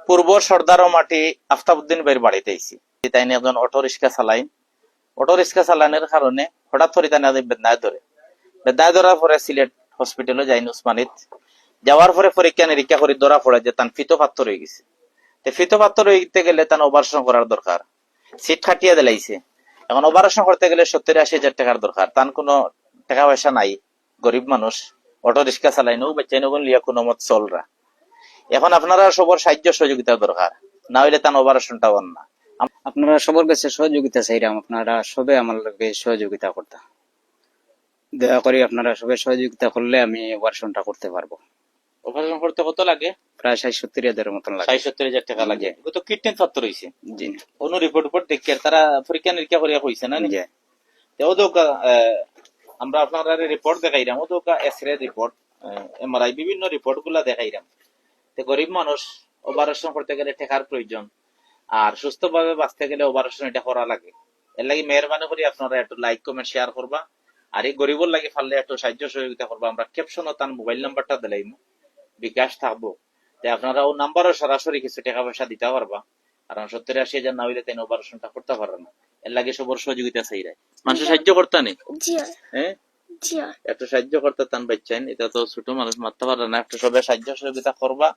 পূর্ব সর্দার ও মাটি আফতাবউদ্দিন ভাইয়ের বাড়িতে আইছি। তাই একজন অটো রিক্সা চালাইন। অটো রিক্সা চালানোর কারণে হঠাৎ করে তাই বেদনায় ধরে। বেদনায় ধরার পরে সিলেট হসপিটালে যাইন উসমানিত। যাওয়ার পরে পরীক্ষা নিরীক্ষা করে ধরা পড়ে যে তার ফিতো পাত্তর হয়ে গেছে। ফিতো পাত্তর হইতে গেলে তার অপারেশন করার দরকার। সিট খাটিয়ে দিলাইছে। এখন অপারেশন করতে গেলে 70-80 হাজার টাকার দরকার। তার কোনো টাকা পয়সা নাই, গরিব মানুষ, অটো রিক্সা চালাইনো বাচ্চা নগুন লিয়া কোনো মত চলরা। এখন আপনারা সবার সাহায্য সহযোগিতা দরকার, না হইলে তার অপারেশনটা হন না। আপনারা সবার কাছে সহযোগিতা চাইলাম, আপনারা সবে আমার লগে সহযোগিতা করতে, দয়া করে আপনারা সবাই সহযোগিতা করলে আমি অপারেশনটা করতে পারবো। অপারেশন করতে কত লাগে? প্রায় 60-70 হাজারের মতন লাগে। 60-70 হাজার টাকা লাগে। তো কিডনি পাত্তর হয়েছে। জি অন্য রিপোর্ট দেখে তারা পরীক্ষা নিরীক্ষা করিয়া কইছে না? জি। আমরা আপনারা রিপোর্ট দেখাইলাম, ওদোকা এক্সরে রিপোর্ট, এমআরআই বিভিন্ন রিপোর্ট গুলা দেখাইলাম। গরিব মানুষ অপারেশন করতে গেলে টাকার প্রয়োজন, আর সুস্থভাবে বাঁচতে গেলে অপারেশন এটা করা লাগে। এর লাগি মেহরবানি করে আপনারা একটু লাইক কমেন্ট শেয়ার করবা, আর এই গরিবর লাগে পারলে একটু সাহায্য সহযোগিতা করবা। আমরা ক্যাপশনও তার মোবাইল নাম্বারটা দিলাইম, বিকাশ থাকবো, তাই আপনারা ও নাম্বারও সরাসরি কিছু টাকা পয়সা দিতে পারবা। কারণ 70-80 হাজার না হইলে তাই অপারেশনটা করতে পারবে না। এর লাগে সবার সহযোগিতা চাই। মানুষের সাহায্য করতে নেই, হ্যাঁ একটু সাহায্য করতে তান বাচ্চাইন। এটা তো ছোট মানুষ মারতে পারে না, একটু সবাই সাহায্য সহযোগিতা করবা।